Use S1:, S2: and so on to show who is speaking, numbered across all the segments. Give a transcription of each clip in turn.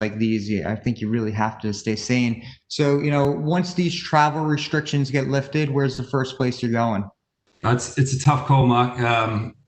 S1: like these, I think you really have to stay sane. So, once these travel restrictions get lifted, where's the first place you're going?
S2: It's a tough call, Mark.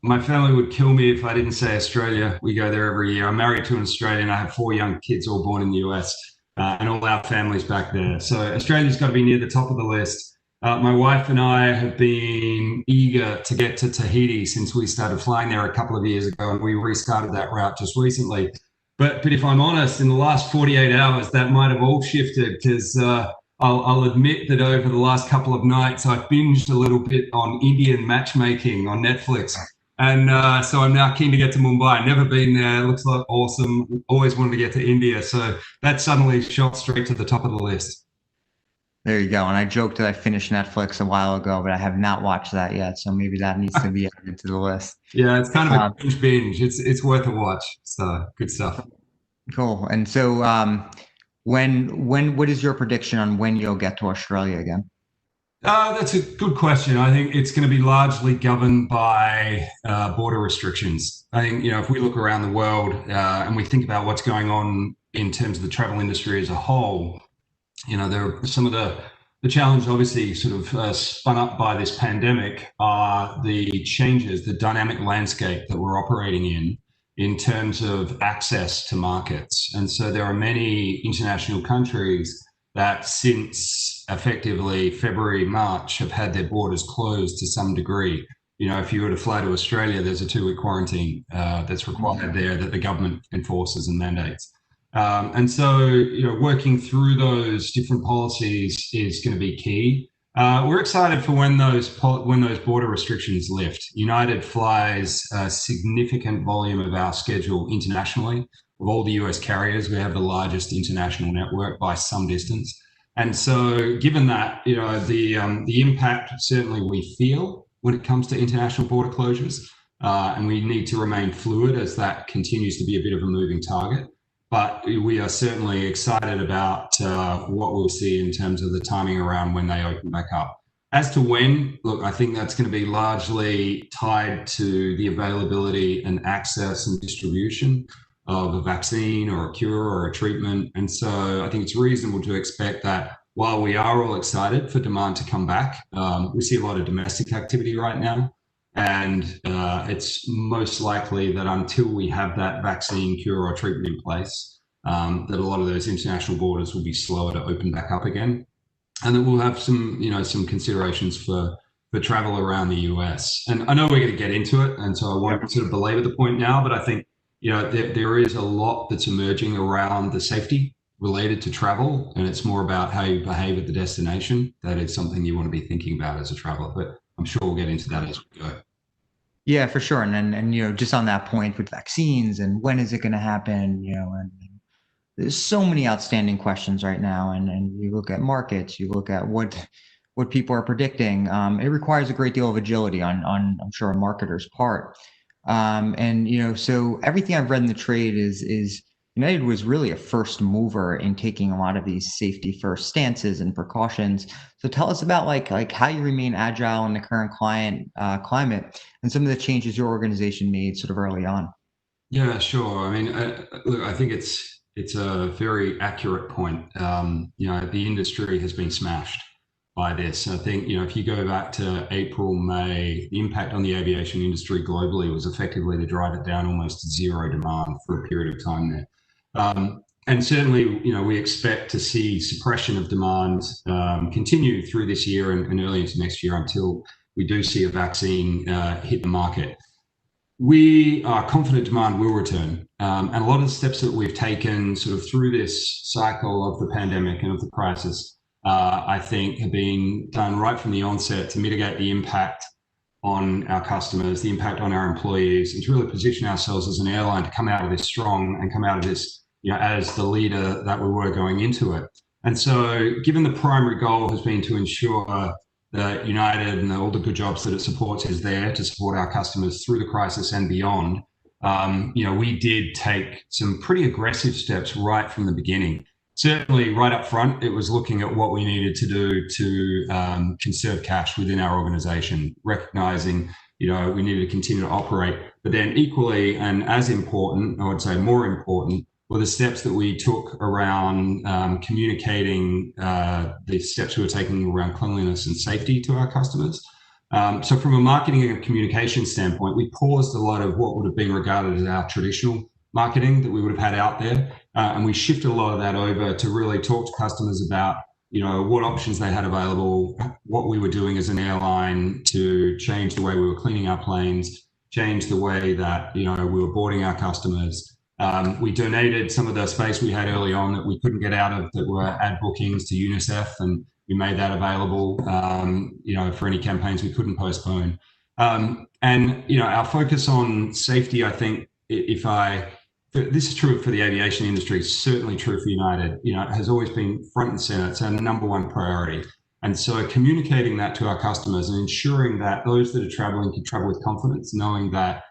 S2: My family would kill me if I didn't say Australia. We go there every year. I'm married to an Australian. I have four young kids, all born in the US, and all our families back there. So Australia's got to be near the top of the list. My wife and I have been eager to get to Tahiti since we started flying there a couple of years ago, and we restarted that route just recently. But if I'm honest, in the last 48 hours, that might have all shifted because I'll admit that over the last couple of nights, I've binged a little bit on Indian matchmaking on Netflix. And so I'm now keen to get to Mumbai. Never been there. It looks like awesome. Always wanted to get to India. So that suddenly shot straight to the top of the list.
S1: There you go. And I joked that I finished Netflix a while ago, but I have not watched that yet. So maybe that needs to be added to the list.
S2: Yeah, it's kind of a
S1: Um,
S2: cringe binge. It's worth a watch. So good stuff.
S1: cool. And so, what is your prediction on when you'll get to Australia again?
S2: That's a good question. I think it's going to be largely governed by border restrictions. I think, if we look around the world and we think about what's going on in terms of the travel industry as a whole, there are some of the challenges obviously sort of spun up by this pandemic are the changes, the dynamic landscape that we're operating in terms of access to markets. And so there are many international countries that since effectively February, March have had their borders closed to some degree. If you were to fly to Australia, there's a 2-week quarantine that's required there that the government enforces and mandates. And so, working through those different policies is going to be key. We're excited for when those border restrictions lift. United flies a significant volume of our schedule internationally. Of all the US carriers, we have the largest international network by some distance. And so, given that, the impact certainly we feel when it comes to international border closures, and we need to remain fluid as that continues to be a bit of a moving target. But we are certainly excited about what we'll see in terms of the timing around when they open back up. As to when, look, I think that's going to be largely tied to the availability and access and distribution of a vaccine or a cure or a treatment. And so I think it's reasonable to expect that while we are all excited for demand to come back, we see a lot of domestic activity right now. And it's most likely that until we have that vaccine, cure, or treatment in place, that a lot of those international borders will be slower to open back up again. And that we'll have some considerations for travel around the US. And I know we're going to get into it, and so I won't sort of belabor the point now, but I think there is a lot that's emerging around the safety related to travel, and it's more about how you behave at the destination. That is something you want to be thinking about as a traveler, but I'm sure we'll get into that as we go.
S1: Yeah, for sure. And just on that point with vaccines and when is it going to happen, and there's so many outstanding questions right now. And you look at markets, you look at what people are predicting. It requires a great deal of agility on I'm sure a marketer's part. And so everything I've read in the trade is United was really a first mover in taking a lot of these safety first stances and precautions. So tell us about like how you remain agile in the current climate and some of the changes your organization made sort of early on.
S2: Yeah, sure. I mean, look, I think it's a very accurate point. The industry has been smashed by this. I think, if you go back to April, May, the impact on the aviation industry globally was effectively to drive it down almost to zero demand for a period of time there. And certainly, we expect to see suppression of demand continue through this year and early into next year until we do see a vaccine hit the market. We are confident demand will return. And a lot of the steps that we've taken sort of through this cycle of the pandemic and of the crisis, I think have been done right from the onset to mitigate the impact on our customers, the impact on our employees, and to really position ourselves as an airline to come out of this strong and come out of this, as the leader that we were going into it. And so, given the primary goal has been to ensure that United and all the good jobs that it supports is there to support our customers through the crisis and beyond, we did take some pretty aggressive steps right from the beginning. Certainly, right up front, it was looking at what we needed to do to conserve cash within our organization, recognizing, we needed to continue to operate. But then equally and as important, I would say more important, were the steps that we took around communicating the steps we were taking around cleanliness and safety to our customers. So from a marketing and communication standpoint, we paused a lot of what would have been regarded as our traditional marketing that we would have had out there. And we shifted a lot of that over to really talk to customers about, what options they had available, what we were doing as an airline to change the way we were cleaning our planes, change the way that, we were boarding our customers. We donated some of the space we had early on that we couldn't get out of that were ad bookings to UNICEF, and we made that available, for any campaigns we couldn't postpone. Our focus on safety, I think, this is true for the aviation industry, certainly true for United, it has always been front and center. It's our number one priority. And so communicating that to our customers and ensuring that those that are traveling can travel with confidence, knowing that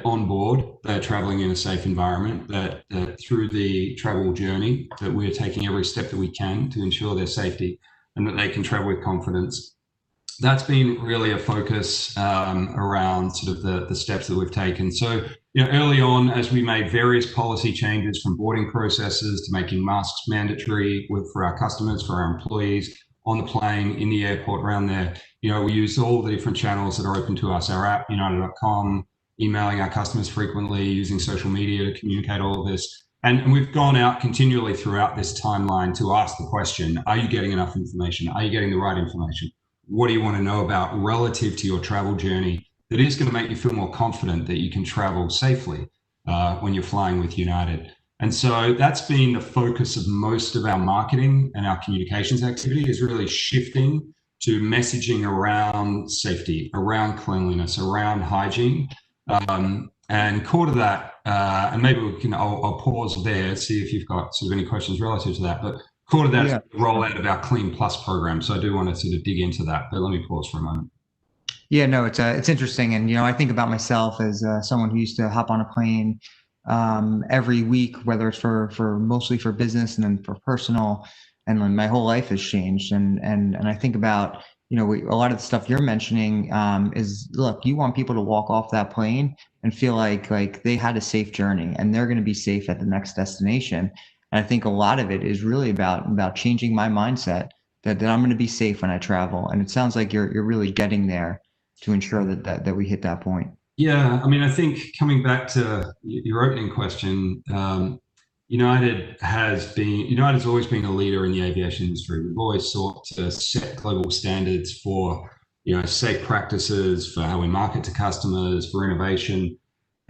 S2: on board, they're traveling in a safe environment, that through the travel journey, that we're taking every step that we can to ensure their safety and that they can travel with confidence. That's been really a focus around sort of the steps that we've taken. So, early on, as we made various policy changes from boarding processes to making masks mandatory for our customers, for our employees, on the plane, in the airport, around there, we use all the different channels that are open to us, our app, united.com, emailing our customers frequently, using social media to communicate all of this. And we've gone out continually throughout this timeline to ask the question, are you getting enough information? Are you getting the right information? What do you want to know about relative to your travel journey that is going to make you feel more confident that you can travel safely when you're flying with United? And so that's been the focus of most of our marketing and our communications activity, is really shifting to messaging around safety, around cleanliness, around hygiene. And core to that, and maybe I'll pause there, see if you've got sort of any questions relative to that, but core to that is the rollout of our Clean Plus program. So I do want to sort of dig into that, but let me pause for a moment.
S1: Yeah, no, it's interesting. And, I think about myself as someone who used to hop on a plane every week, whether it's for mostly for business and then for personal, and then my whole life has changed. And I think about, a lot of the stuff you're mentioning is, look, you want people to walk off that plane and feel like they had a safe journey and they're going to be safe at the next destination. And I think a lot of it is really about changing my mindset that I'm going to be safe when I travel. And it sounds like you're really getting there to ensure that we hit that point.
S2: Yeah, I mean, I think coming back to your opening question, United's always been a leader in the aviation industry. We've always sought to set global standards for, safe practices, for how we market to customers, for innovation.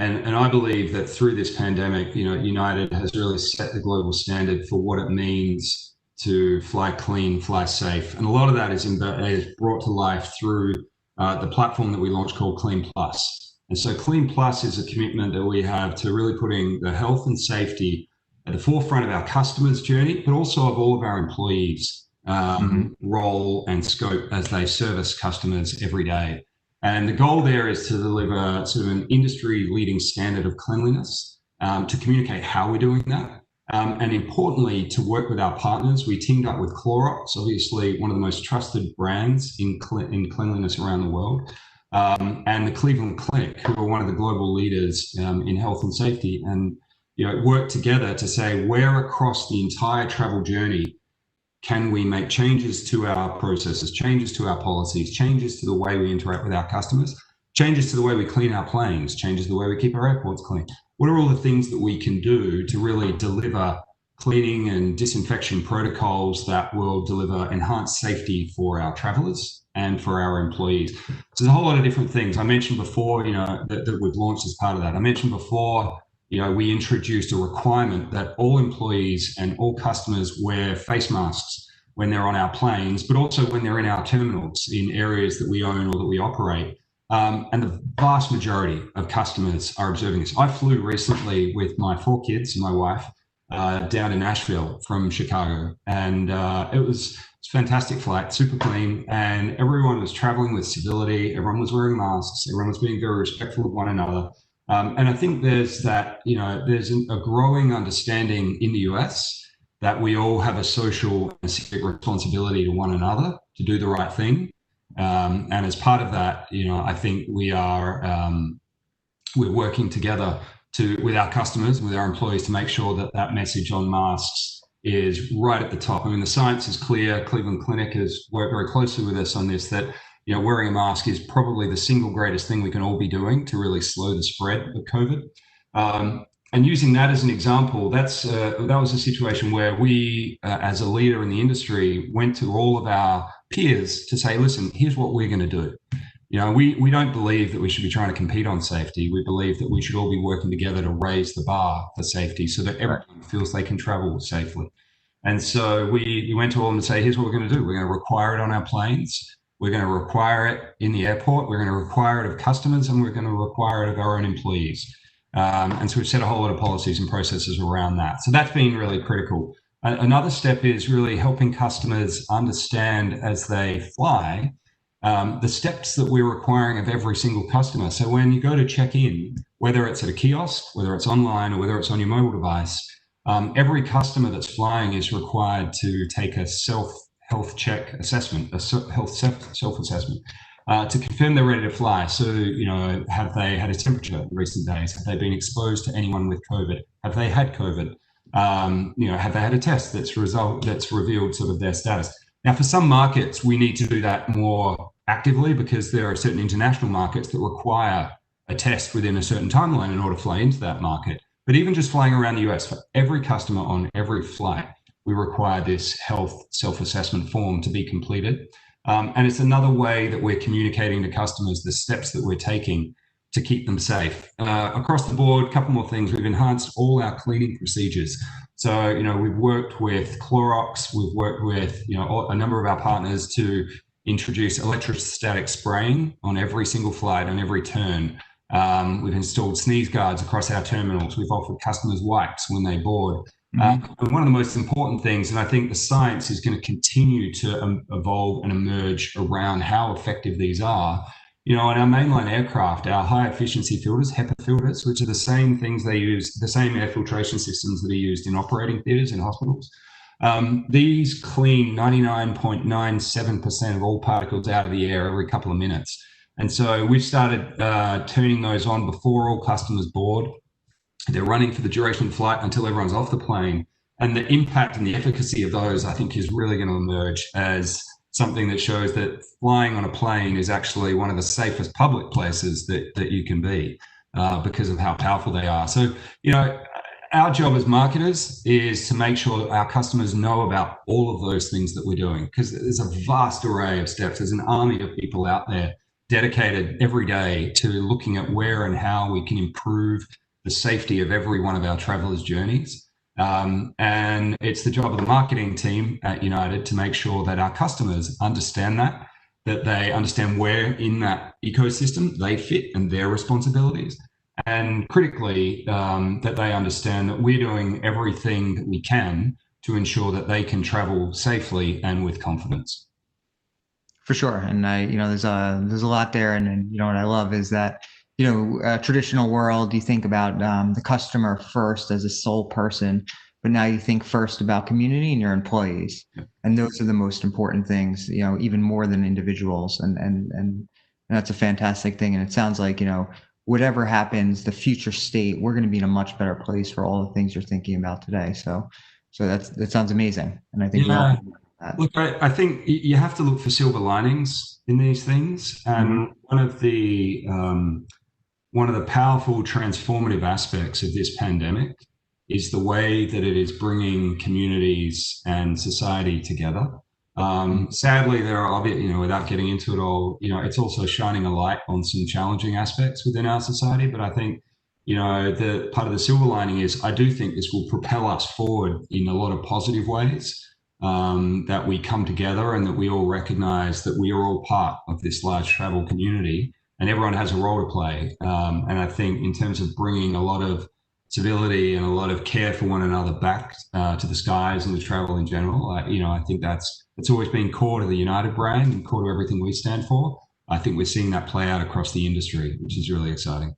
S2: And I believe that through this pandemic, United has really set the global standard for what it means to fly clean, fly safe. And a lot of that is brought to life through the platform that we launched called Clean Plus. And so Clean Plus is a commitment that we have to really putting the health and safety at the forefront of our customers' journey, but also of all of our employees' role and scope as they service customers every day. And the goal there is to deliver sort of an industry-leading standard of cleanliness, to communicate how we're doing that. And importantly, to work with our partners. We teamed up with Clorox, obviously one of the most trusted brands in cleanliness around the world, and the Cleveland Clinic, who are one of the global leaders in health and safety, and work together to say, where across the entire travel journey can we make changes to our processes, changes to our policies, changes to the way we interact with our customers, changes to the way we clean our planes, changes to the way we keep our airports clean. What are all the things that we can do to really deliver cleaning and disinfection protocols that will deliver enhanced safety for our travelers and for our employees? So there's a whole lot of different things. I mentioned before, that we've launched as part of that. I mentioned before, we introduced a requirement that all employees and all customers wear face masks when they're on our planes, but also when they're in our terminals in areas that we own or that we operate. And the vast majority of customers are observing this. I flew recently with my 4 kids and my wife down to Nashville from Chicago, and it was a fantastic flight, super clean, and everyone was traveling with civility. Everyone was wearing masks. Everyone was being very respectful of one another. And I think there's there's a growing understanding in the US that we all have a social and civic responsibility to one another to do the right thing. And as part of that, I think we're working together with our customers, with our employees, to make sure that that message on masks is right at the top. I mean, the science is clear. Cleveland Clinic has worked very closely with us on this, that wearing a mask is probably the single greatest thing we can all be doing to really slow the spread of COVID. And using that as an example, that was a situation where we, as a leader in the industry, went to all of our peers to say, listen, here's what we're going to do. We don't believe that we should be trying to compete on safety. We believe that we should all be working together to raise the bar for safety so that everyone feels they can travel safely. And so we went to all of them and say, here's what we're going to do. We're going to require it on our planes. We're going to require it in the airport. We're going to require it of customers, and we're going to require it of our own employees. And so we've set a whole lot of policies and processes around that. So that's been really critical. Another step is really helping customers understand as they fly the steps that we're requiring of every single customer. So when you go to check in, whether it's at a kiosk, whether it's online, or whether it's on your mobile device, every customer that's flying is required to take a health check assessment, a health self-assessment, to confirm they're ready to fly. So, have they had a temperature in recent days? Have they been exposed to anyone with COVID? Have they had COVID? Have they had a test that's revealed sort of their status? Now, for some markets, we need to do that more actively because there are certain international markets that require a test within a certain timeline in order to fly into that market. But even just flying around the US, for every customer on every flight, we require this health self-assessment form to be completed. And it's another way that we're communicating to customers the steps that we're taking to keep them safe. Across the board, a couple more things. We've enhanced all our cleaning procedures. So, we've worked with Clorox, we've worked with, a number of our partners to introduce electrostatic spraying on every single flight, on every turn. We've installed sneeze guards across our terminals. We've offered customers wipes when they board. And one of the most important things, and I think the science is going to continue to evolve and emerge around how effective these are. On our mainline aircraft, our high efficiency filters, HEPA filters, which are the same things they use, the same air filtration systems that are used in operating theaters in hospitals. These clean 99.97% of all particles out of the air every couple of minutes. And so we've started turning those on before all customers board. They're running for the duration of the flight until everyone's off the plane. And the impact and the efficacy of those, I think, is really going to emerge as something that shows that flying on a plane is actually one of the safest public places that you can be because of how powerful they are. So, our job as marketers is to make sure that our customers know about all of those things that we're doing, because there's a vast array of steps. There's an army of people out there dedicated every day to looking at where and how we can improve the safety of every one of our travelers' journeys. And it's the job of the marketing team at United to make sure that our customers understand that they understand where in that ecosystem they fit and their responsibilities. And critically, that they understand that we're doing everything that we can to ensure that they can travel safely and with confidence.
S1: For sure. And there's a lot there. And what I love is that, traditional world, you think about the customer first as a sole person, but now you think first about community and your employees.
S2: Yep.
S1: And those are the most important things, even more than individuals. And that's a fantastic thing. And it sounds like, whatever happens, the future state, we're going to be in a much better place for all the things you're thinking about today. So that sounds amazing. And I think
S2: look, I think you have to look for silver linings in these things. And one of the powerful transformative aspects of this pandemic is the way that it is bringing communities and society together. Sadly, there are, without getting into it all, it's also shining a light on some challenging aspects within our society. But I think, the part of the silver lining is I do think this will propel us forward in a lot of positive ways, that we come together and that we all recognize that we are all part of this large travel community and everyone has a role to play. And I think in terms of bringing a lot of civility and a lot of care for one another back to the skies and to travel in general, I think it's always been core to the United brand and core to everything we stand for. I think we're seeing that play out across the industry, which is really exciting.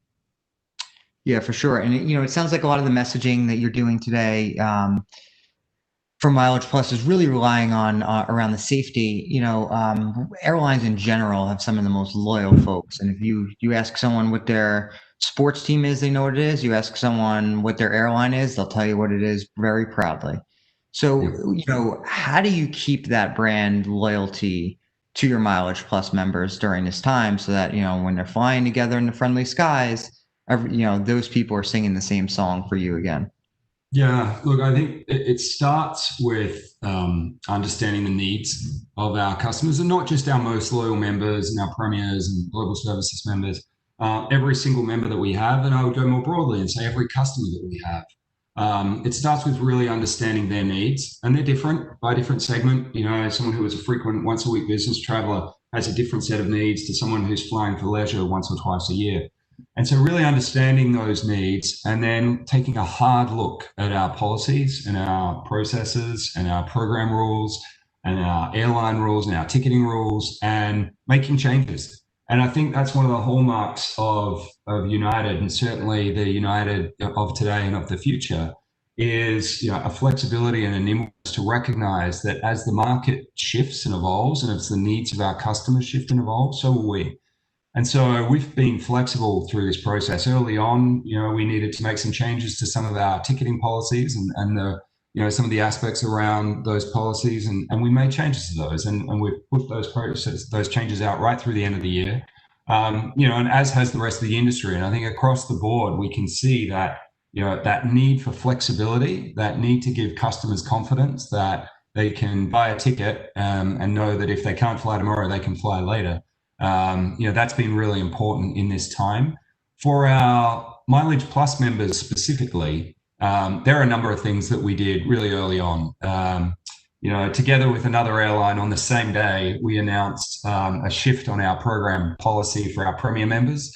S1: Yeah, for sure. And it sounds like a lot of the messaging that you're doing today for MileagePlus is really relying on around the safety. Airlines in general have some of the most loyal folks, and if you ask someone what their sports team is, they know what it is. You ask someone what their airline is, they'll tell you what it is very proudly. So,
S2: Yep.
S1: how do you keep that brand loyalty to your Mileage Plus members during this time so that, when they're flying together in the friendly skies, those people are singing the same song for you again?
S2: Yeah, look, I think it starts with understanding the needs of our customers, and not just our most loyal members and our premiers and global services members. Every single member that we have, and I would go more broadly and say every customer that we have. It starts with really understanding their needs, and they're different by different segment. Someone who is a frequent once a week business traveler has a different set of needs to someone who's flying for leisure once or twice a year. And so really understanding those needs and then taking a hard look at our policies and our processes and our program rules and our airline rules and our ticketing rules and making changes. And I think that's one of the hallmarks of United, and certainly the United of today and of the future, is a flexibility and a nimbleness to recognize that as the market shifts and evolves and as the needs of our customers shift and evolve, so will we. And so we've been flexible through this process. Early on, we needed to make some changes to some of our ticketing policies and some of the aspects around those policies, and we made changes to those, and we've put those changes out right through the end of the year. And as has the rest of the industry. And I think across the board, we can see that, that need for flexibility, that need to give customers confidence that they can buy a ticket and know that if they can't fly tomorrow, they can fly later. That's been really important in this time. For our Mileage Plus members specifically, there are a number of things that we did really early on. Together with another airline on the same day, we announced a shift on our program policy for our Premier members,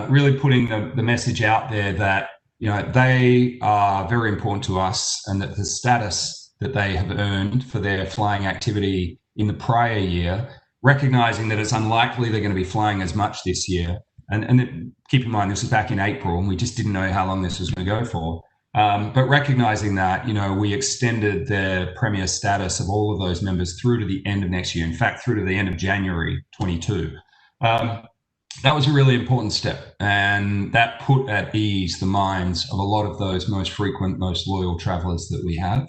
S2: really putting the message out there that they are very important to us, and that the status that they have earned for their flying activity in the prior year, recognizing that it's unlikely they're going to be flying as much this year. And keep in mind, this was back in April, and we just didn't know how long this was going to go for. But recognizing that, we extended the Premier status of all of those members through to the end of next year. In fact, through to the end of January 22. That was a really important step, and that put at ease the minds of a lot of those most frequent, most loyal travelers that we have.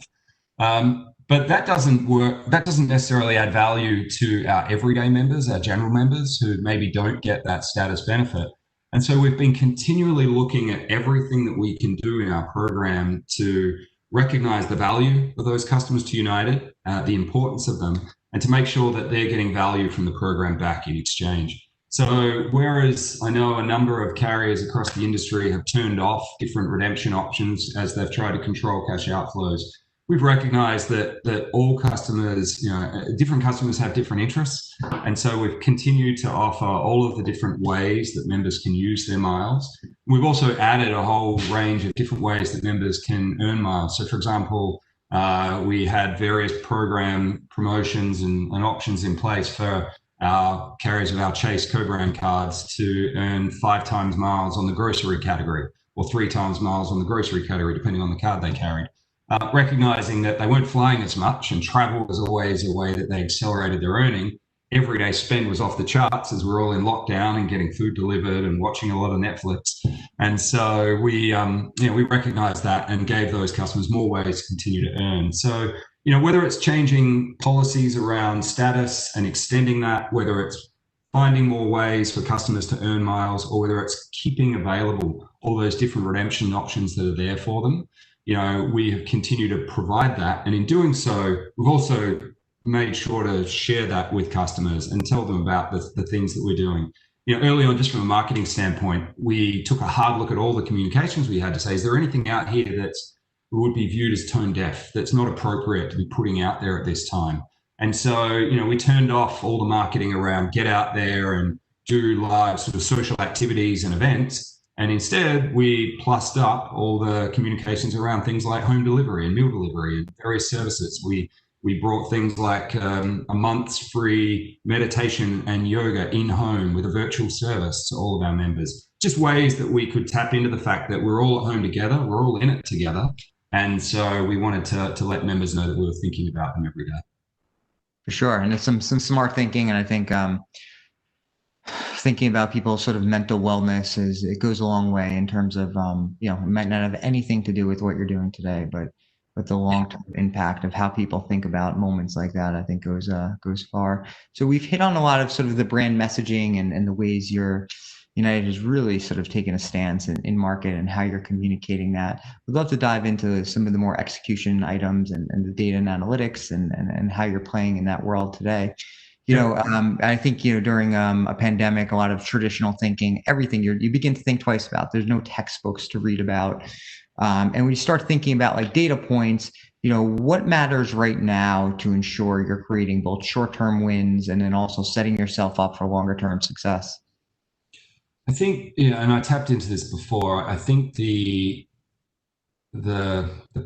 S2: But that doesn't work. That doesn't necessarily add value to our everyday members, our general members, who maybe don't get that status benefit. And so we've been continually looking at everything that we can do in our program to recognize the value of those customers to United, the importance of them, and to make sure that they're getting value from the program back in exchange. So whereas I know a number of carriers across the industry have turned off different redemption options as they've tried to control cash outflows, we've recognized that all customers, different customers have different interests. And so we've continued to offer all of the different ways that members can use their miles. We've also added a whole range of different ways that members can earn miles. So for example, we had various program promotions and options in place for our carriers of our Chase co-brand cards to earn 5 times miles on the grocery category, or 3 times miles on the grocery category, depending on the card they carried. Recognizing that they weren't flying as much, and travel was always a way that they accelerated their earning. Everyday spend was off the charts as we're all in lockdown and getting food delivered and watching a lot of Netflix. And so we recognized that and gave those customers more ways to continue to earn. So, whether it's changing policies around status and extending that, whether it's finding more ways for customers to earn miles, or whether it's keeping available all those different redemption options that are there for them, we have continued to provide that. And in doing so, we've also made sure to share that with customers and tell them about the things that we're doing. Early on, just from a marketing standpoint, we took a hard look at all the communications we had to say, is there anything out here that's would be viewed as tone deaf, that's not appropriate to be putting out there at this time? And so, we turned off all the marketing around get out there and do live sort of social activities and events. And instead, we plussed up all the communications around things like home delivery and meal delivery and various services. We brought things like a month's free meditation and yoga in home with a virtual service to all of our members. Just ways that we could tap into the fact that we're all at home together, we're all in it together. And so we wanted to let members know that we were thinking about them every day.
S1: For sure. And it's some smart thinking. And I think thinking about people's sort of mental wellness is it goes a long way in terms of it might not have anything to do with what you're doing today, but the long-term impact of how people think about moments like that, I think goes far. So we've hit on a lot of sort of the brand messaging and the ways United has really sort of taken a stance in market and how you're communicating that. We'd love to dive into some of the more execution items and the data and analytics and how you're playing in that world today. I think, during a pandemic, a lot of traditional thinking, everything you begin to think twice about. There's no textbooks to read about. And when you start thinking about like data points, what matters right now to ensure you're creating both short-term wins and then also setting yourself up for longer-term success?
S2: I think, and I tapped into this before. I think the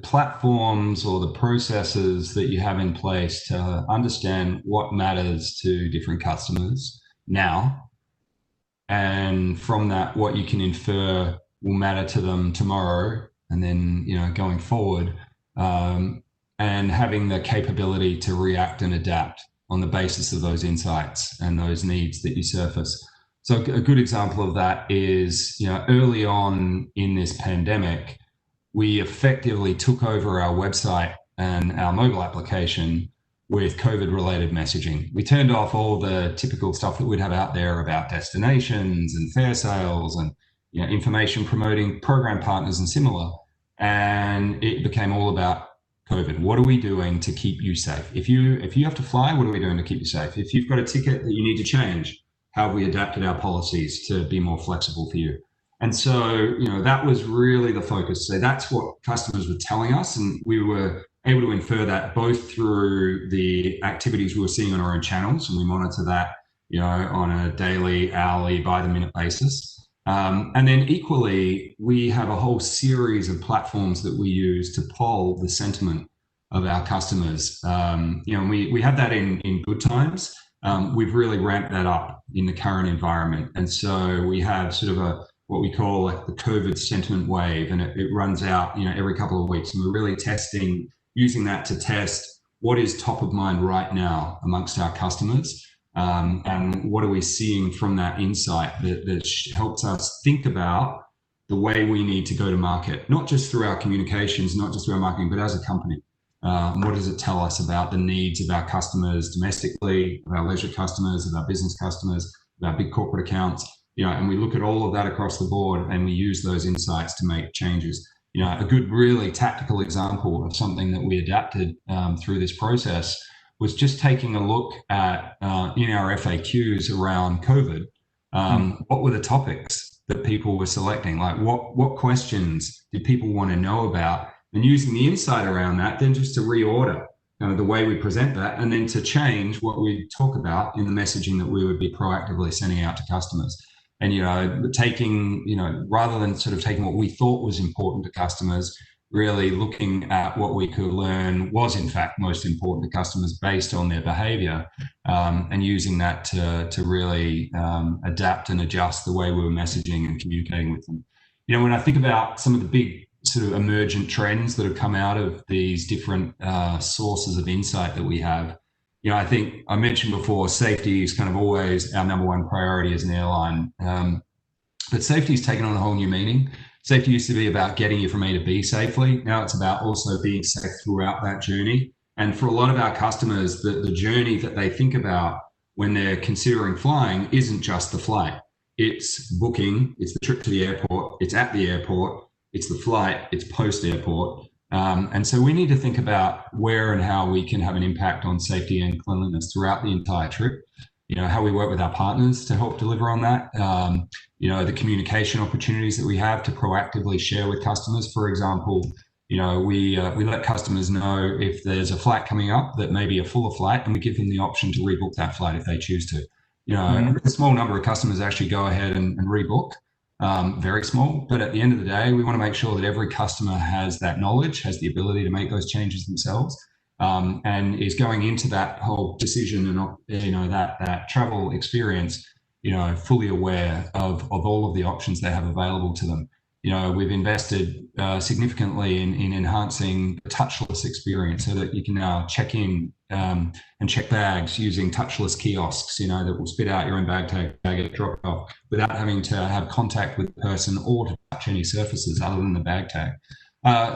S2: platforms or the processes that you have in place to understand what matters to different customers now, and from that, what you can infer will matter to them tomorrow, and then going forward, and having the capability to react and adapt on the basis of those insights and those needs that you surface. So a good example of that is, early on in this pandemic, we effectively took over our website and our mobile application with COVID-related messaging. We turned off all the typical stuff that we'd have out there about destinations and fare sales and information promoting program partners and similar. And it became all about COVID. What are we doing to keep you safe? If you have to fly, what are we doing to keep you safe? If you've got a ticket that you need to change, how have we adapted our policies to be more flexible for you? And so, that was really the focus. So that's what customers were telling us. And we were able to infer that both through the activities we were seeing on our own channels. And we monitor that, on a daily, hourly, by the minute basis. And then equally, we have a whole series of platforms that we use to poll the sentiment of our customers. We had that in good times. We've really ramped that up in the current environment. And so we have sort of what we call like the COVID sentiment wave, and it runs out, every couple of weeks. And we're really using that to test what is top of mind right now amongst our customers. And what are we seeing from that insight that helps us think about the way we need to go to market, not just through our communications, not just through our marketing, but as a company. What does it tell us about the needs of our customers domestically, of our leisure customers, of our business customers, of our big corporate accounts? And we look at all of that across the board, and we use those insights to make changes. A good, really tactical example of something that we adapted through this process was just taking a look at in our FAQs around COVID. What were the topics that people were selecting? Like what questions did people want to know about? And using the insight around that, then just to reorder the way we present that, and then to change what we talk about in the messaging that we would be proactively sending out to customers. And, taking, rather than sort of taking what we thought was important to customers, really looking at what we could learn was in fact most important to customers based on their behavior, and using that to really adapt and adjust the way we were messaging and communicating with them. When I think about some of the big sort of emergent trends that have come out of these different sources of insight that we have, I think I mentioned before, safety is kind of always our number one priority as an airline. But safety has taken on a whole new meaning. Safety used to be about getting you from A to B safely. Now it's about also being safe throughout that journey. And for a lot of our customers, the journey that they think about when they're considering flying isn't just the flight. It's booking, it's the trip to the airport, it's at the airport, it's the flight, it's post-airport. And so we need to think about where and how we can have an impact on safety and cleanliness throughout the entire trip. How we work with our partners to help deliver on that. The communication opportunities that we have to proactively share with customers. For example, we let customers know if there's a flight coming up that may be a fuller flight, and we give them the option to rebook that flight if they choose to. A small number of customers actually go ahead and rebook. Very small, but at the end of the day, we want to make sure that every customer has that knowledge, has the ability to make those changes themselves, and is going into that whole decision and that travel experience, fully aware of all of the options they have available to them. we've invested significantly in enhancing the touchless experience so that you can now check in and check bags using touchless kiosks, that will spit out your own bag tag, get dropped off without having to have contact with the person or to touch any surfaces other than the bag tag.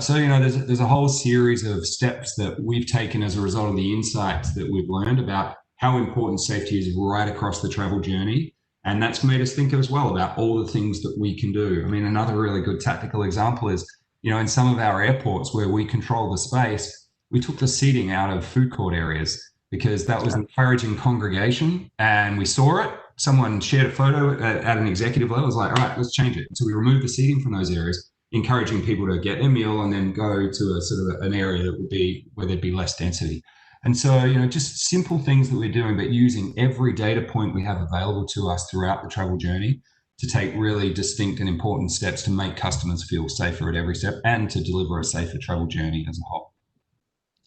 S2: So there's a whole series of steps that we've taken as a result of the insights that we've learned about how important safety is right across the travel journey. And that's made us think as well about all the things that we can do. I mean, another really good tactical example is, in some of our airports where we control the space, we took the seating out of food court areas because that was encouraging congregation. And we saw it. Someone shared a photo at an executive level. It was like, all right, let's change it. So we removed the seating from those areas, encouraging people to get their meal and then go to a sort of an area that would be where there'd be less density. And so, just simple things that we're doing, but using every data point we have available to us throughout the travel journey to take really distinct and important steps to make customers feel safer at every step and to deliver a safer travel journey as a whole.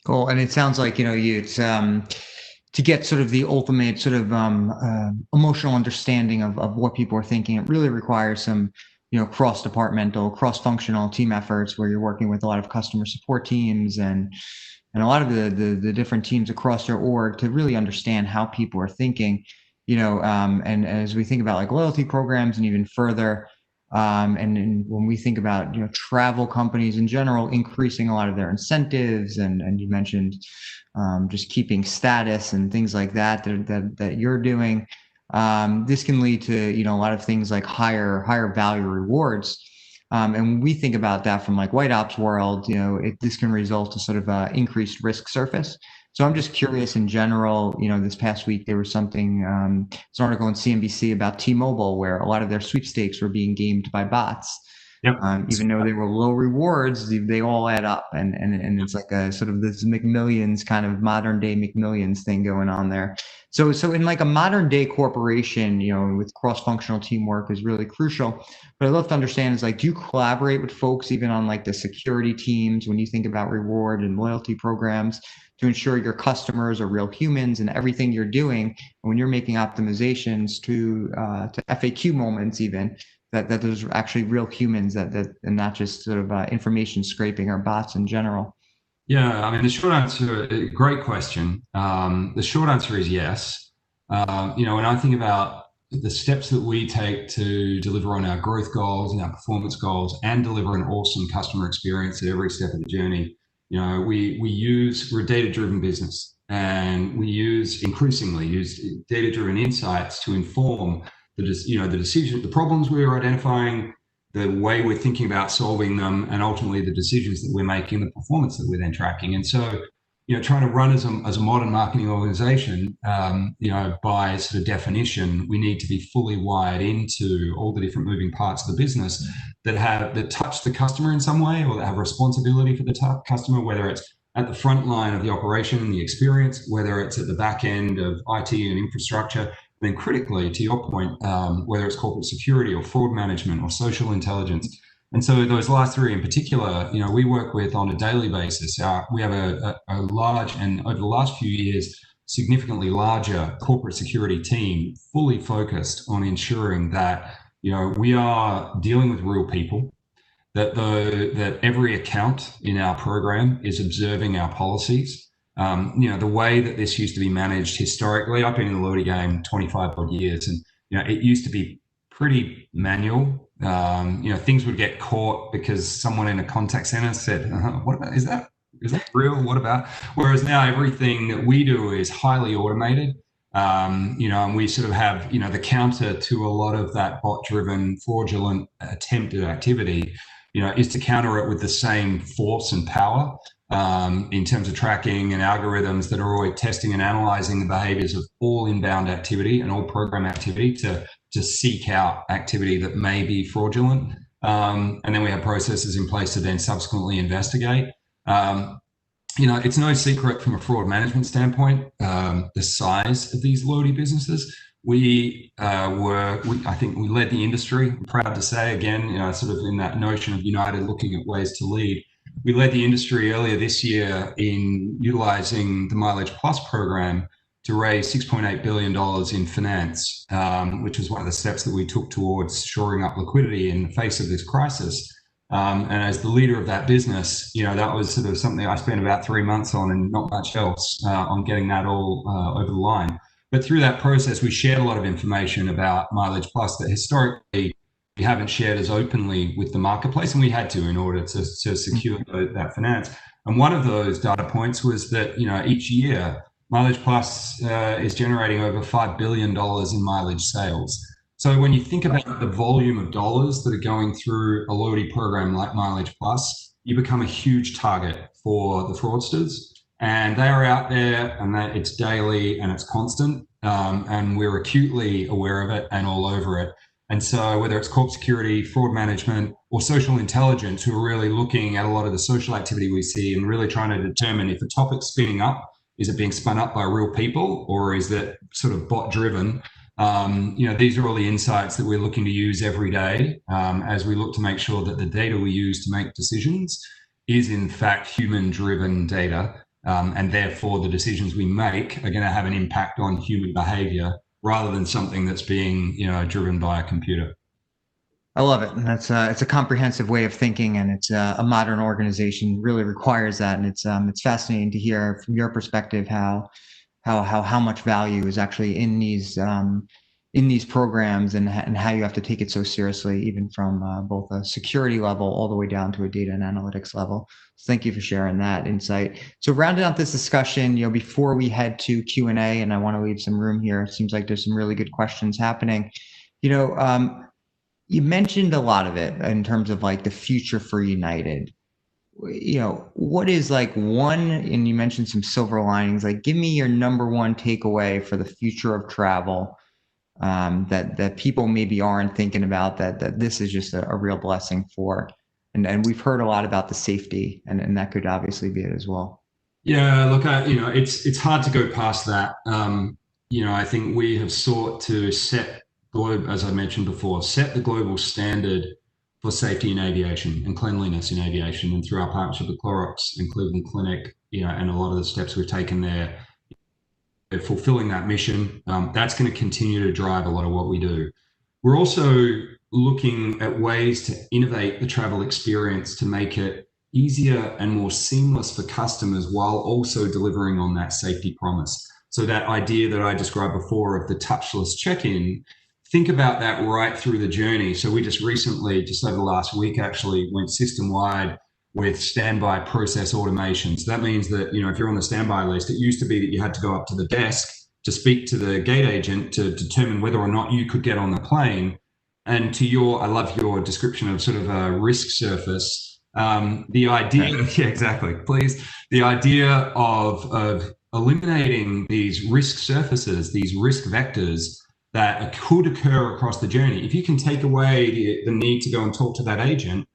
S1: Cool. And it sounds like, it's to get sort of the ultimate sort of emotional understanding of what people are thinking. It really requires some, cross-departmental, cross-functional team efforts where you're working with a lot of customer support teams and a lot of the different teams across your org to really understand how people are thinking, and as we think about like loyalty programs and even further, and when we think about, travel companies in general, increasing a lot of their incentives and you mentioned just keeping status and things like that you're doing, this can lead to, a lot of things like higher value rewards. And when we think about that from like White Ops world, this can result to sort of increased risk surface. So I'm just curious in general, this past week, there was an article on CNBC about T-Mobile where a lot of their sweepstakes were being gamed by bots.
S2: Yep.
S1: Even though they were low rewards, they all add up. And it's like a sort of this McMillions kind of modern day McMillions thing going on there. So in like a modern day corporation, with cross-functional teamwork is really crucial. But I'd love to understand is like, do you collaborate with folks even on like the security teams when you think about reward and loyalty programs to ensure your customers are real humans and everything you're doing, and when you're making optimizations to FAQ moments even, that those are actually real humans that and not just sort of information scraping or bots in general?
S2: Yeah, I mean, the short answer, great question. The short answer is yes. When I think about the steps that we take to deliver on our growth goals and our performance goals and deliver an awesome customer experience at every step of the journey, we're a data-driven business, and we increasingly use data-driven insights to inform the problems we're identifying, the way we're thinking about solving them, and ultimately the decisions that we're making, the performance that we're then tracking. And so, trying to run as a modern marketing organization, by sort of definition, we need to be fully wired into all the different moving parts of the business that touch the customer in some way, or that have responsibility for the customer, whether it's at the front line of the operation and the experience, whether it's at the back end of IT and infrastructure, then critically, to your point, whether it's corporate security or fraud management or social intelligence. And so those last three in particular, we work with on a daily basis. We have a large, and over the last few years, significantly larger corporate security team fully focused on ensuring that, we are dealing with real people, that every account in our program is observing our policies. The way that this used to be managed historically, I've been in the loyalty game 25 odd years, and it used to be pretty manual. Things would get caught because someone in a contact center said, "What about, is that real? What about?" Whereas now everything that we do is highly automated. And we sort of have, the counter to a lot of that bot-driven, fraudulent attempted activity, is to counter it with the same force and power. In terms of tracking and algorithms that are always testing and analyzing the behaviors of all inbound activity and all program activity to seek out activity that may be fraudulent. And then we have processes in place to then subsequently investigate. It's no secret from a fraud management standpoint, the size of these loyalty businesses. I think we led the industry. I'm proud to say, again, sort of in that notion of United looking at ways to lead. We led the industry earlier this year in utilizing the Mileage Plus program to raise $6.8 billion in finance, which was one of the steps that we took towards shoring up liquidity in the face of this crisis. And as the leader of that business, that was sort of something I spent about 3 months on and not much else on getting that all over the line. But through that process, we shared a lot of information about Mileage Plus that historically we haven't shared as openly with the marketplace, and we had to in order to secure that finance. And one of those data points was that, each year, Mileage Plus is generating over $5 billion in mileage sales. So when you think about the volume of dollars that are going through a loyalty program like Mileage Plus, you become a huge target for the fraudsters. And they are out there, and it's daily and it's constant, and we're acutely aware of it and all over it. And so whether it's corp security, fraud management, or social intelligence, who are really looking at a lot of the social activity we see and really trying to determine if a topic's spinning up, is it being spun up by real people, or is it sort of bot driven? These are all the insights that we're looking to use every day as we look to make sure that the data we use to make decisions is in fact human-driven data, and therefore the decisions we make are going to have an impact on human behavior rather than something that's being driven by a computer.
S1: I love it. And it's a comprehensive way of thinking, and it's a modern organization really requires that. And it's fascinating to hear from your perspective how much value is actually in these programs, and how you have to take it so seriously, even from both a security level all the way down to a data and analytics level. So thank you for sharing that insight. So rounding out this discussion, before we head to Q&A, and I want to leave some room here, it seems like there's some really good questions happening. You mentioned a lot of it in terms of like the future for United. What is like one, and you mentioned some silver linings, like give me your number one takeaway for the future of travel that people maybe aren't thinking about, that this is just a real blessing for. And we've heard a lot about the safety, and that could obviously be it as well.
S2: Yeah, look, it's hard to go past that. I think we have sought to as I mentioned before, set the global standard for safety in aviation and cleanliness in aviation. And through our partnership with Clorox and Cleveland Clinic, and a lot of the steps we've taken there, fulfilling that mission, that's going to continue to drive a lot of what we do. We're also looking at ways to innovate the travel experience to make it easier and more seamless for customers while also delivering on that safety promise. So that idea that I described before of the touchless check-in, think about that right through the journey. So we just recently, just over the last week actually, went system-wide with standby process automation. So that means that, if you're on the standby list, it used to be that you had to go up to the desk to speak to the gate agent to determine whether or not you could get on the plane. And I love your description of sort of a risk surface. The idea, yeah, exactly, please. The idea of eliminating these risk surfaces, these risk vectors that could occur across the journey. If you can take away the need to go and talk to that agent,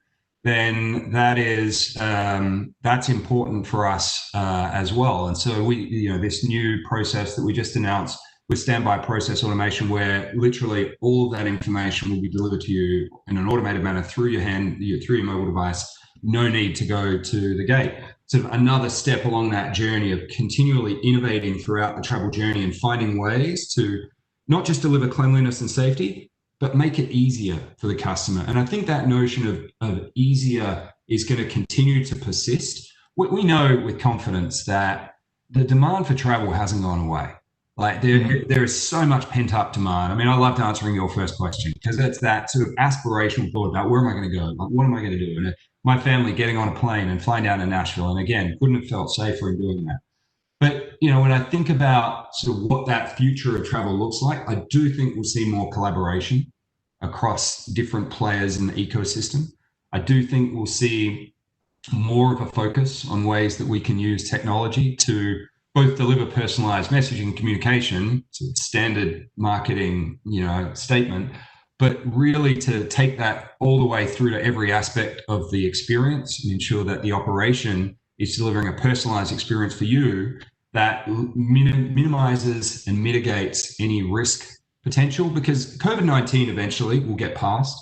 S2: then that's important for us as well. And so this new process that we just announced with standby process automation, where literally all of that information will be delivered to you in an automated manner through your mobile device. No need to go to the gate. Sort of another step along that journey of continually innovating throughout the travel journey and finding ways to not just deliver cleanliness and safety, but make it easier for the customer. And I think that notion of easier is going to continue to persist. We know with confidence that the demand for travel hasn't gone away. Like there is so much pent up demand. I mean, I loved answering your first question because it's that sort of aspirational thought about where am I going to go? Like, what am I going to do? And my family getting on a plane and flying down to Nashville. And again, couldn't have felt safer in doing that. But, when I think about sort of what that future of travel looks like, I do think we'll see more collaboration across different players in the ecosystem. I do think we'll see more of a focus on ways that we can use technology to both deliver personalized messaging communication, sort of standard marketing, statement, but really to take that all the way through to every aspect of the experience and ensure that the operation is delivering a personalized experience for you that minimizes and mitigates any risk potential, because COVID-19 eventually will get past,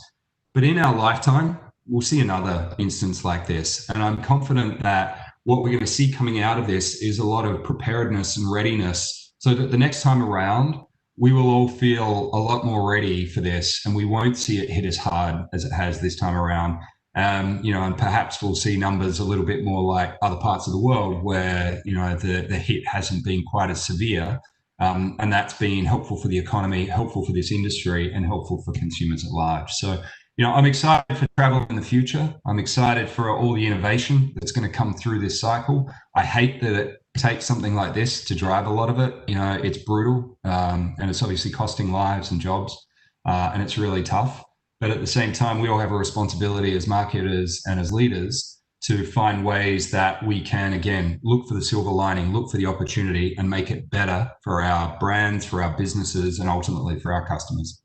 S2: but in our lifetime, we'll see another instance like this. And I'm confident that what we're going to see coming out of this is a lot of preparedness and readiness so that the next time around, we will all feel a lot more ready for this, and we won't see it hit as hard as it has this time around. And perhaps we'll see numbers a little bit more like other parts of the world where, the hit hasn't been quite as severe. And that's been helpful for the economy, helpful for this industry, and helpful for consumers at large. So, I'm excited for travel in the future. I'm excited for all the innovation that's going to come through this cycle. I hate that it takes something like this to drive a lot of it. It's brutal, and it's obviously costing lives and jobs, and it's really tough. But at the same time, we all have a responsibility as marketers and as leaders to find ways that we can, again, look for the silver lining, look for the opportunity, and make it better for our brands, for our businesses, and ultimately for our customers.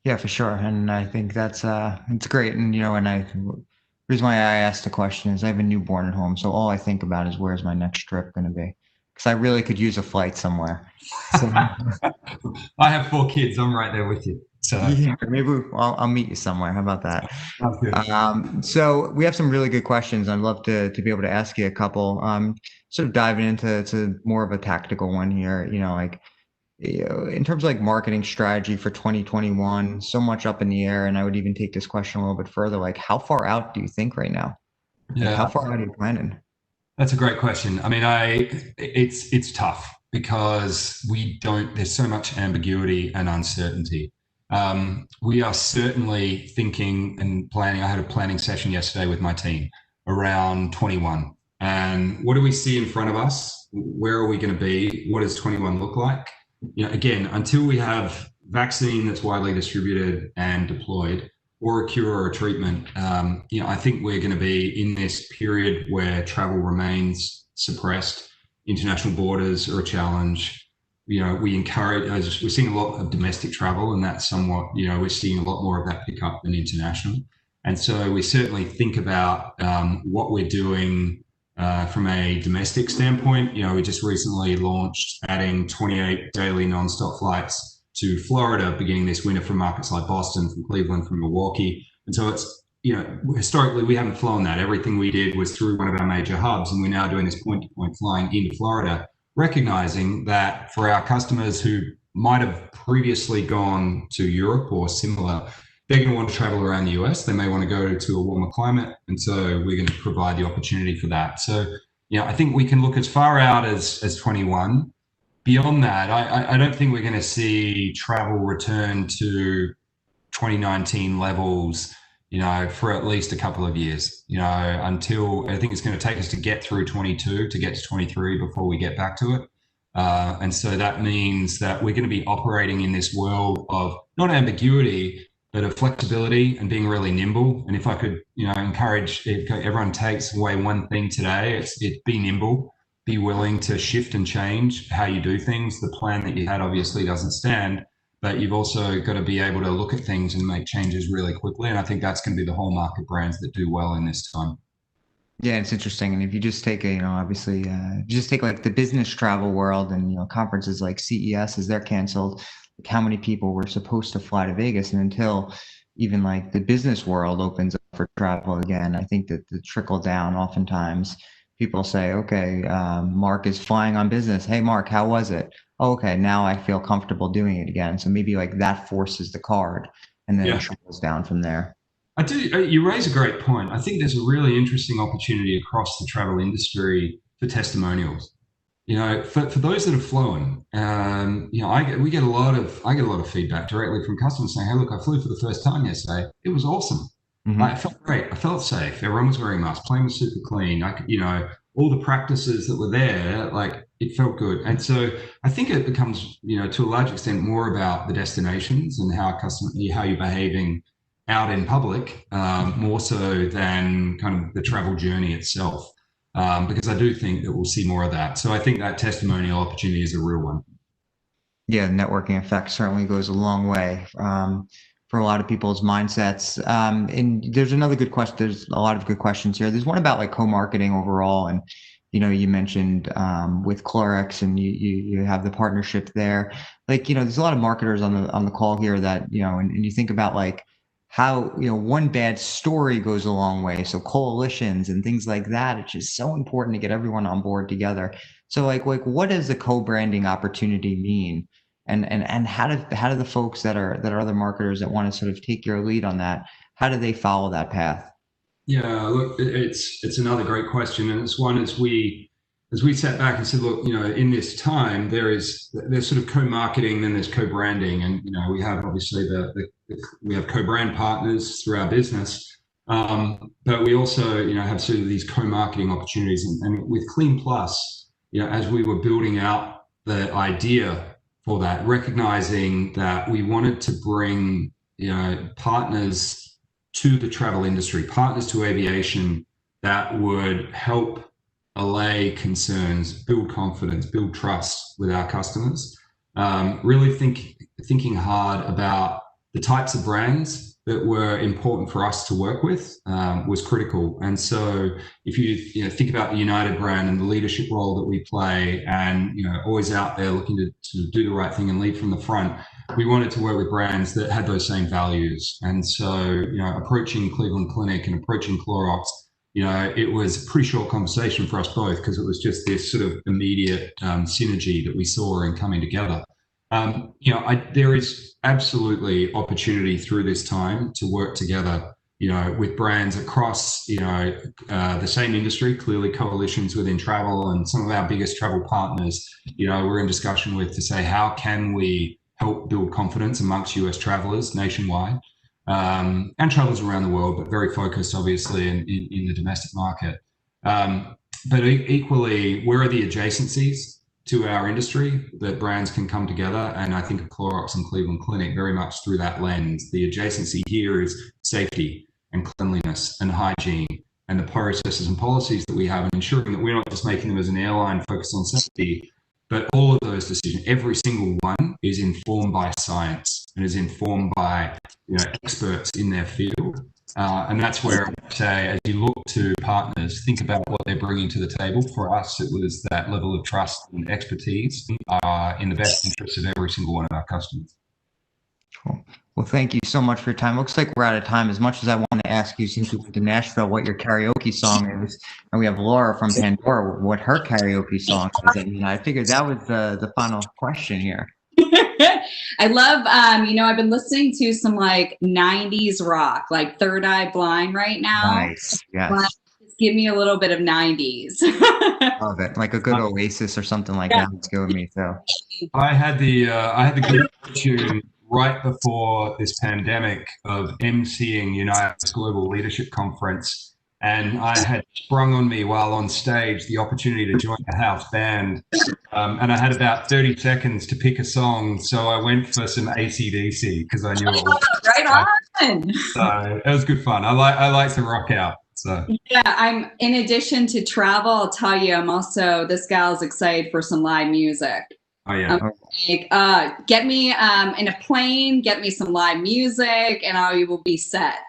S1: Yeah, for sure. And I think it's great. And the reason why I asked the question is I have a newborn at home, so all I think about is where's my next trip going to be? Because I really could use a flight somewhere. So
S2: I have 4 kids. I'm right there with you. So
S1: yeah, maybe I'll meet you somewhere. How about that?
S2: sounds good.
S1: So we have some really good questions. I'd love to be able to ask you a couple. Sort of diving into more of a tactical one here. Like in terms of like marketing strategy for 2021, so much up in the air. And I would even take this question a little bit further. Like, how far out do you think right now? Like, how
S2: Yeah,
S1: far out are you planning?
S2: that's a great question. I mean, it's tough because there's so much ambiguity and uncertainty. We are certainly thinking and planning. I had a planning session yesterday with my team around 21. And what do we see in front of us? Where are we going to be? What does 21 look like? Again, until we have vaccine that's widely distributed and deployed, or a cure or a treatment, I think we're going to be in this period where travel remains suppressed. International borders are a challenge. We're seeing a lot of domestic travel, and that's somewhat, we're seeing a lot more of that pick up than international. And so we certainly think about what we're doing from a domestic standpoint. We just recently launched adding 28 daily nonstop flights to Florida beginning this winter from markets like Boston, from Cleveland, from Milwaukee. And so it's, historically we haven't flown that. Everything we did was through one of our major hubs, and we're now doing this point to point flying into Florida, recognizing that for our customers who might have previously gone to Europe or similar, they're going to want to travel around the US. They may want to go to a warmer climate. And so we're going to provide the opportunity for that. So, I think we can look as far out as 21. Beyond that, I don't think we're going to see travel return to 2019 levels, for at least a couple of years, until I think it's going to take us to get through 22 to get to 23 before we get back to it. And so that means that we're going to be operating in this world of not ambiguity, but of flexibility and being really nimble. And if I could, encourage, if everyone takes away one thing today, it's be nimble, be willing to shift and change how you do things. The plan that you had obviously doesn't stand, but you've also got to be able to look at things and make changes really quickly. And I think that's going to be the hallmark of brands that do well in this time.
S1: Yeah, it's interesting. And if you just take obviously, if you just take like the business travel world and, conferences like CES, as they're canceled, like how many people were supposed to fly to Vegas, and until even like the business world opens up for travel again, I think that the trickle down oftentimes people say, okay, Mark is flying on business. Hey, Mark, how was it? Oh, okay, now I feel comfortable doing it again. So maybe like that forces the card and then it
S2: Yeah.
S1: trickles down from there.
S2: I do. You raise a great point. I think there's a really interesting opportunity across the travel industry for testimonials. For those that have flown, I get a lot of feedback directly from customers saying, "Hey, look, I flew for the first time yesterday. It was awesome. I
S1: Hmm.
S2: felt great. I felt safe. Everyone was wearing masks. Plane was super clean. I could, all the practices that were there, like it felt good." And so I think it becomes, to a large extent, more about the destinations and how you're behaving out in public, more so than kind of the travel journey itself. Because I do think that we'll see more of that. So I think that testimonial opportunity is a real one.
S1: Yeah, the networking effect certainly goes a long way for a lot of people's mindsets. And there's another good question. There's a lot of good questions here. There's one about like co-marketing overall, and you mentioned with Clorox, and you have the partnership there. Like there's a lot of marketers on the call here that and you think about like how, one bad story goes a long way. So coalitions and things like that, it's just so important to get everyone on board together. So like what does the co-branding opportunity mean? And how do the folks that are other marketers that want to sort of take your lead on that, how do they follow that path?
S2: Yeah, look, it's another great question, and it's one as we sat back and said, look, in this time there's sort of co-marketing, then there's co-branding, and we have obviously we have co-brand partners through our business, but we also have sort of these co-marketing opportunities, and with Clean Plus, as we were building out the idea for that, recognizing that we wanted to bring partners to the travel industry, partners to aviation that would help allay concerns, build confidence, build trust with our customers. Really thinking hard about the types of brands that were important for us to work with was critical. And so if you think about the United brand and the leadership role that we play, and always out there looking to do the right thing and lead from the front, we wanted to work with brands that had those same values. And so approaching Cleveland Clinic and approaching Clorox, it was a pretty short conversation for us both, because it was just this sort of immediate synergy that we saw in coming together. There is absolutely opportunity through this time to work together, with brands across, the same industry, clearly coalitions within travel, and some of our biggest travel partners, we're in discussion with to say, how can we help build confidence amongst US travelers nationwide, and travelers around the world, but very focused obviously in the domestic market. But equally, where are the adjacencies to our industry that brands can come together? And I think of Clorox and Cleveland Clinic very much through that lens. The adjacency here is safety and cleanliness and hygiene and the processes and policies that we have, and ensuring that we're not just making them as an airline focused on safety, but all of those decisions, every single one, is informed by science and is informed by experts in their field. And that's where I say, as you look to partners, think about what they're bringing to the table. For us, it was that level of trust and expertise in the best interest of every single one of our customers.
S1: Cool. Well, thank you so much for your time. Looks like we're out of time. As much as I want to ask you, since we went to Nashville, what your karaoke song is, and we have Laura from Pandora, what her karaoke song is. I mean, I figured that was the final question here.
S3: I love, I've been listening to some like 90s rock, like Third Eye Blind right now.
S1: Nice. Yes.
S3: Give me a little bit of 90s.
S1: Love it. Like a good Oasis or something like that. Let's go with me. So
S2: I had the good fortune right before this pandemic of emceeing United's Global Leadership Conference. And I had sprung on me while on stage the opportunity to join the house band. And I had about 30 seconds to pick a song. So I went for some AC/DC because I knew it was
S3: right on.
S2: So it was good fun. I like to rock out. So
S3: yeah, in addition to travel, I'll tell you, this gal's excited for some live music.
S2: Oh yeah.
S3: Get me in a plane, get me some live music, and I will be set.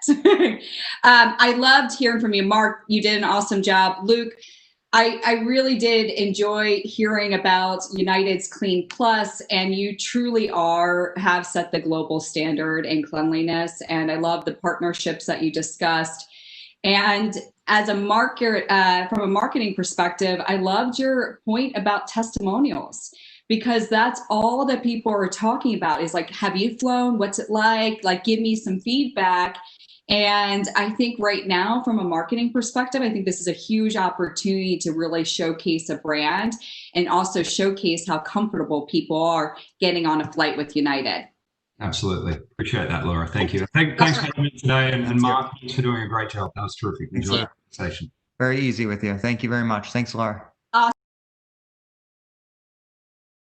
S3: I loved hearing from you, Mark. You did an awesome job. Luke, I really did enjoy hearing about United's Clean Plus, and you truly have set the global standard in cleanliness. And I love the partnerships that you discussed. And as a marketer, from a marketing perspective, I loved your point about testimonials, because that's all that people are talking about is like, have you flown? What's it like? Like, give me some feedback. And I think right now, from a marketing perspective, I think this is a huge opportunity to really showcase a brand and also showcase how comfortable people are getting on a flight with United.
S2: Absolutely. Appreciate that, Laura. Thank you. Thanks for having me today. And Mark, thanks for doing a great job. That was terrific. Enjoy the conversation.
S1: Very easy with you. Thank you very much. Thanks, Laura.